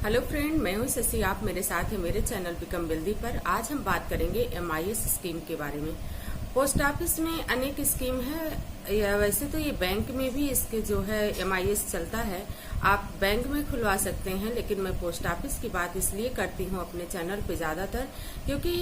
Hello friend, मैं हूं शशि। आप मेरे साथ हैं मेरे चैनल बिकम वेल्दी पर। आज हम बात करेंगे MIS स्कीम के बारे में। पोस्ट ऑफिस में अनेक स्कीम है। वैसे तो ये बैंक में भी इसके जो है MIS चलता है, आप बैंक में खुलवा सकते हैं, लेकिन मैं पोस्ट ऑफिस की बात इसलिए करती हूँ अपने चैनल पे ज्यादातर, क्योंकि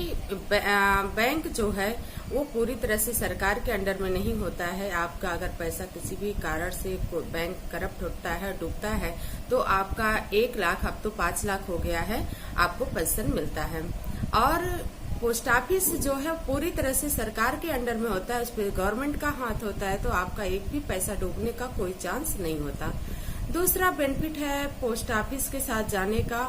बैंक जो है वो पूरी तरह से सरकार के अंडर में नहीं होता है। आपका अगर पैसा किसी भी कारण से बैंक करप्ट होता है, डूबता है, तो आपका 1 लाख अब तो 5 लाख हो गया है, आपको पेंशन मिलता है। और पोस्ट ऑफिस जो है पूरी तरह से सरकार के अंडर में होता है, उस पर गवर्नमेंट का हाथ होता है, तो आपका एक भी पैसा डूबने का कोई चांस नहीं होता। दूसरा बेनिफिट है पोस्ट ऑफिस के साथ जाने का।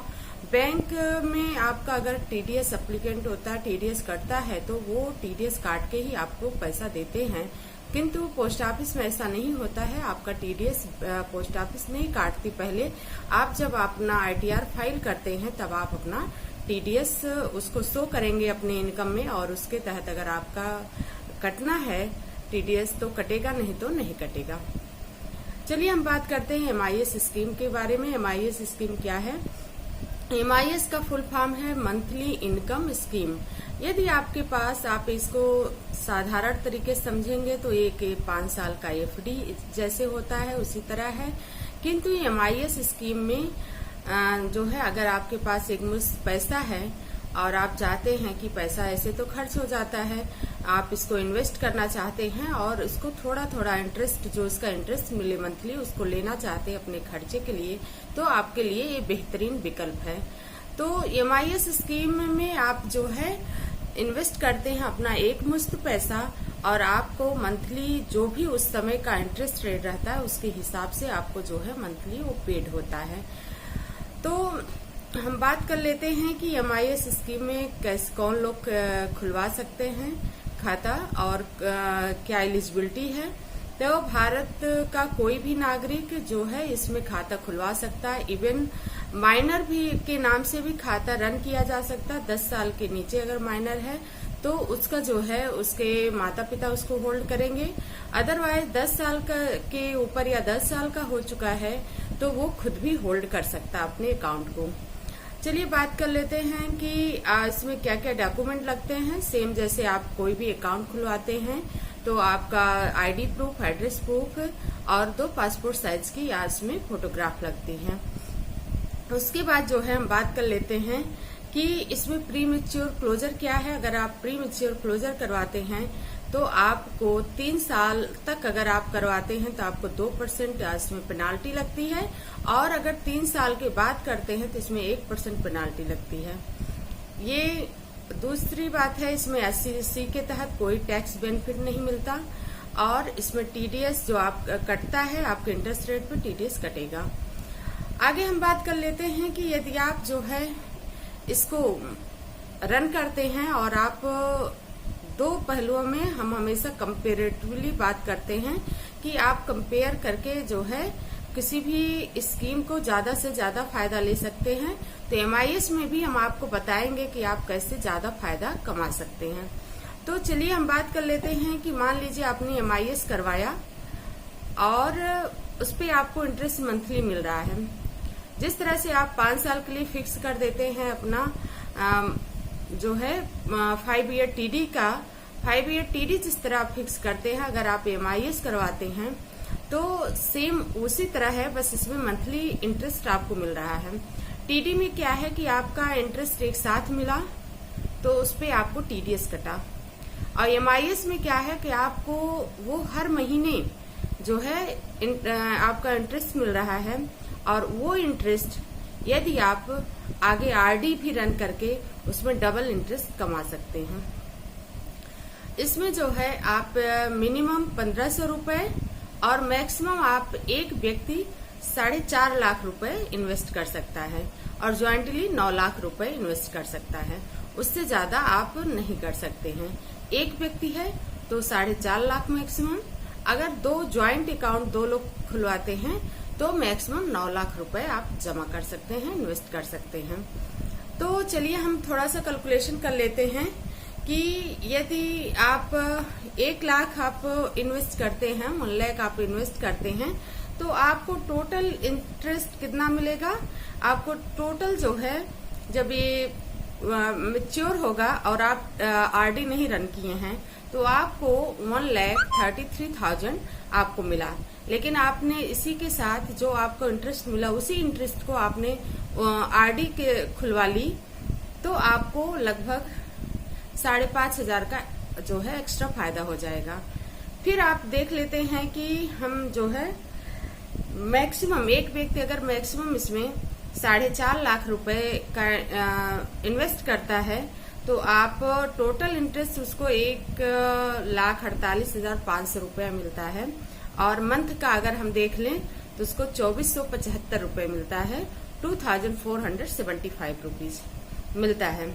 बैंक में आपका अगर TDS एप्लीकेंट होता है, TDS कटता है, तो वो TDS काट के ही आपको पैसा देते हैं, किंतु पोस्ट ऑफिस में ऐसा नहीं होता है। आपका TDS पोस्ट ऑफिस नहीं काटती। पहले आप जब अपना ITR फाइल करते हैं तब आप अपना TDS उसको शो करेंगे अपने इनकम में, और उसके तहत अगर आपका कटना है TDS तो कटेगा, नहीं तो नहीं कटेगा। चलिए हम बात करते हैं MIS स्कीम के बारे में। MIS स्कीम क्या है? MIS का फुल फॉर्म है मंथली इनकम स्कीम। यदि आपके पास, आप इसको साधारण तरीके से समझेंगे तो एक 5 साल का FD जैसे होता है उसी तरह है, किंतु MIS स्कीम में जो है, अगर आपके पास एक मुश्त पैसा है और आप चाहते हैं कि पैसा ऐसे तो खर्च हो जाता है, आप इसको इन्वेस्ट करना चाहते हैं और इसको थोड़ा थोड़ा इंटरेस्ट, जो इसका इंटरेस्ट मिले मंथली, उसको लेना चाहते हैं अपने खर्चे के लिए, तो आपके लिए ये बेहतरीन विकल्प है। तो MIS स्कीम में आप जो है इन्वेस्ट करते हैं अपना एक मुश्त पैसा, और आपको मंथली जो भी उस समय का इंटरेस्ट रेट रहता है उसके हिसाब से आपको जो है मंथली वो पेड होता है। तो हम बात कर लेते हैं कि MIS स्कीम में कौन लोग खुलवा सकते हैं खाता, और क्या एलिजिबिलिटी है। तो भारत का कोई भी नागरिक जो है इसमें खाता खुलवा सकता है। इवन माइनर भी के नाम से भी खाता रन किया जा सकता है। 10 साल के नीचे अगर माइनर है तो उसका जो है उसके माता पिता उसको होल्ड करेंगे। अदरवाइज 10 साल के ऊपर या 10 साल का हो चुका है तो वो खुद भी होल्ड कर सकता है अपने अकाउंट को। चलिए बात कर लेते हैं कि इसमें क्या क्या डॉक्यूमेंट लगते हैं। सेम जैसे आप कोई भी अकाउंट खुलवाते हैं तो आपका ID प्रूफ, एड्रेस प्रूफ और 2 पासपोर्ट साइज की या इसमें फोटोग्राफ लगती है। उसके बाद जो है हम बात कर लेते हैं कि इसमें प्री मैच्योर क्लोजर क्या है। अगर आप प्री मैच्योर क्लोजर करवाते हैं तो आपको 3 साल तक अगर आप करवाते हैं तो आपको 2% इसमें पेनाल्टी लगती है, और अगर 3 साल के बाद करते हैं तो इसमें 1% पेनाल्टी लगती है। ये दूसरी बात है, इसमें SC के तहत कोई टैक्स बेनिफिट नहीं मिलता, और इसमें TDS जो आप कटता है, आपके इंटरेस्ट रेट पर TDS कटेगा। आगे हम बात कर लेते हैं कि यदि आप जो है इसको रन करते हैं, और आप 2 पहलुओं में हम हमेशा कंपेरेटिवली बात करते हैं कि आप कंपेयर करके जो है किसी भी स्कीम को ज्यादा से ज्यादा फायदा ले सकते हैं। तो MIS में भी हम आपको बताएंगे कि आप कैसे ज्यादा फायदा कमा सकते हैं। तो चलिए हम बात कर लेते हैं कि मान लीजिए आपने MIS करवाया और उस पर आपको इंटरेस्ट मंथली मिल रहा है। जिस तरह से आप 5 साल के लिए फिक्स कर देते हैं अपना जो है 5 ईयर TD का, 5 ईयर TD जिस तरह आप फिक्स करते हैं, अगर आप MIS करवाते हैं तो सेम उसी तरह है, बस इसमें मंथली इंटरेस्ट आपको मिल रहा है। TD में क्या है कि आपका इंटरेस्ट एक साथ मिला तो उस पर आपको TDS कटा, और MIS में क्या है कि आपको वो हर महीने जो है आपका इंटरेस्ट मिल रहा है, और वो इंटरेस्ट यदि आप आगे RD भी रन करके उसमें डबल इंटरेस्ट कमा सकते हैं। इसमें जो है आप मिनिमम 1500 रुपए और मैक्सिमम आप एक व्यक्ति 4.5 लाख रुपए इन्वेस्ट कर सकता है, और ज्वाइंटली 9 लाख रुपए इन्वेस्ट कर सकता है। उससे ज्यादा आप नहीं कर सकते हैं। एक व्यक्ति है तो 4.5 लाख मैक्सिमम। अगर 2 ज्वाइंट अकाउंट 2 लोग खुलवाते हैं तो मैक्सिमम 9 लाख रुपए आप जमा कर सकते हैं, इन्वेस्ट कर सकते हैं। तो चलिए हम थोड़ा सा कैलकुलेशन कर लेते हैं कि यदि आप 1 लाख आप इन्वेस्ट करते हैं, 1 लाख आप इन्वेस्ट करते हैं, तो आपको टोटल इंटरेस्ट कितना मिलेगा? आपको टोटल जो है जब ये मैच्योर होगा और आप आरडी नहीं रन किए हैं तो आपको 1,33,000 आपको मिला। लेकिन आपने इसी के साथ जो आपको इंटरेस्ट मिला उसी इंटरेस्ट को आपने आरडी के खुलवा ली तो आपको लगभग 5,500 का जो है एक्स्ट्रा फायदा हो जाएगा। फिर आप देख लेते हैं कि हम जो है मैक्सिमम एक व्यक्ति अगर मैक्सिमम इसमें 4.5 लाख रुपए का इन्वेस्ट करता है तो आप टोटल इंटरेस्ट उसको 1,48,500 रुपया मिलता है और मंथ का अगर हम देख लें तो उसको 2,475 रुपए मिलता है, 2,475 रुपीज मिलता है।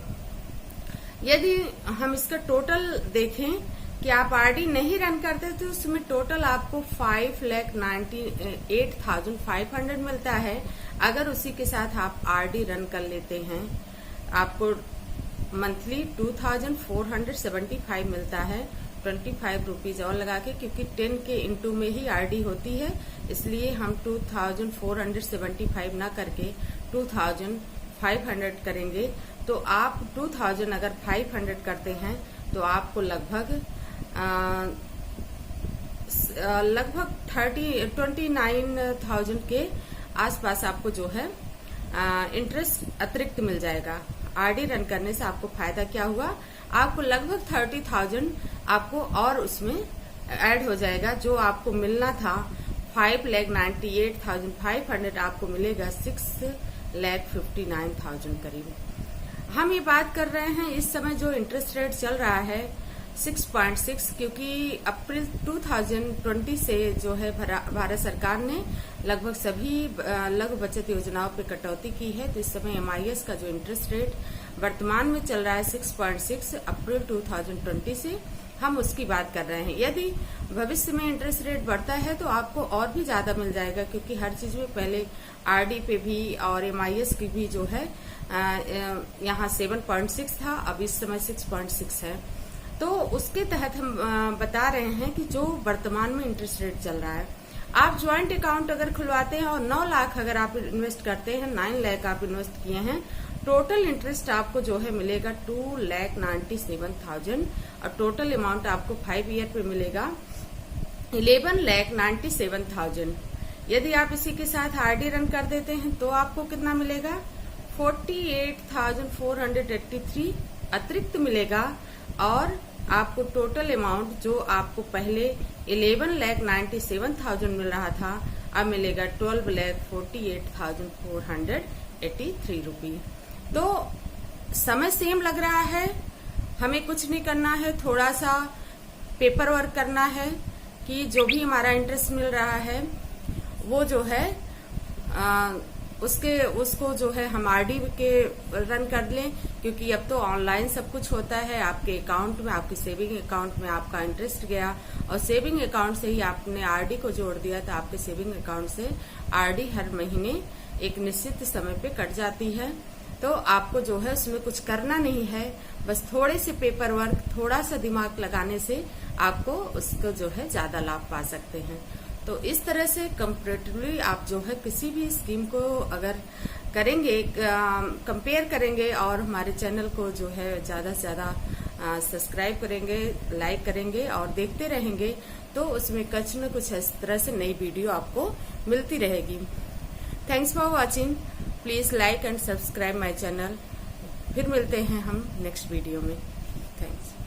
यदि हम इसका टोटल देखें कि आप आरडी नहीं रन करते तो उसमें टोटल आपको 5,98,500 मिलता है। अगर उसी के साथ आप आरडी रन कर लेते हैं आपको मंथली 2,475 मिलता है, 25 रुपीज और लगा के, क्योंकि 10 के इंटू में ही आरडी होती है इसलिए हम 2,475 ना करके 2,500 करेंगे। तो आप 2,000 अगर 500 करते हैं तो आपको लगभग 29,000 के आसपास आपको जो है इंटरेस्ट अतिरिक्त मिल जाएगा। आरडी रन करने से आपको फायदा क्या हुआ? आपको लगभग 30,000 आपको और उसमें ऐड हो जाएगा। जो आपको मिलना था 5,98,500 आपको मिलेगा 6,59,000 करीब। हम ये बात कर रहे हैं इस समय जो इंटरेस्ट रेट चल रहा है 6.6, क्योंकि अप्रैल 2020 से जो है भारत सरकार ने लगभग सभी लघु बचत योजनाओं पे कटौती की है। तो इस समय एमआईएस का जो इंटरेस्ट रेट वर्तमान में चल रहा है 6.6 अप्रैल 2020 से हम उसकी बात कर रहे हैं। यदि भविष्य में इंटरेस्ट रेट बढ़ता है तो आपको और भी ज्यादा मिल जाएगा, क्योंकि हर चीज में पहले आरडी पे भी और एमआईएस की भी जो है यहाँ 7.6 था, अब इस समय 6.6 है। तो उसके तहत हम बता रहे हैं कि जो वर्तमान में इंटरेस्ट रेट चल रहा है, आप ज्वाइंट अकाउंट अगर खुलवाते हैं और 9 लाख अगर आप इन्वेस्ट करते हैं, 9 लाख आप इन्वेस्ट किए हैं, टोटल इंटरेस्ट आपको जो है मिलेगा 2,97,000 और टोटल अमाउंट आपको 5 ईयर पे मिलेगा 11,97,000। यदि आप इसी के साथ आरडी रन कर देते हैं तो आपको कितना मिलेगा? 48,483 अतिरिक्त मिलेगा और आपको टोटल अमाउंट जो आपको पहले 11,97,000 मिल रहा था अब मिलेगा 12,48,483 रुपये। तो समय सेम लग रहा है, हमें कुछ नहीं करना है, थोड़ा सा पेपर वर्क करना है कि जो भी हमारा इंटरेस्ट मिल रहा है वो जो है उसको जो है हम आरडी के रन कर लें, क्योंकि अब तो ऑनलाइन सब कुछ होता है। आपके अकाउंट में, आपके सेविंग अकाउंट में आपका इंटरेस्ट गया और सेविंग अकाउंट से ही आपने आरडी को जोड़ दिया तो आपके सेविंग अकाउंट से आरडी हर महीने एक निश्चित समय पे कट जाती है। तो आपको जो है उसमें कुछ करना नहीं है, बस थोड़े से पेपर वर्क, थोड़ा सा दिमाग लगाने से आपको उसको जो है ज्यादा लाभ पा सकते हैं। तो इस तरह से कंपैरेटिवली आप जो है किसी भी स्कीम को अगर करेंगे, कंपेयर करेंगे और हमारे चैनल को जो है ज्यादा से ज्यादा सब्सक्राइब करेंगे, लाइक करेंगे और देखते रहेंगे तो उसमें कुछ न कुछ इस तरह से नई वीडियो आपको मिलती रहेगी। Thanks for watching, please like and subscribe my channel. फिर मिलते हैं हम नेक्स्ट वीडियो में। थैंक्स।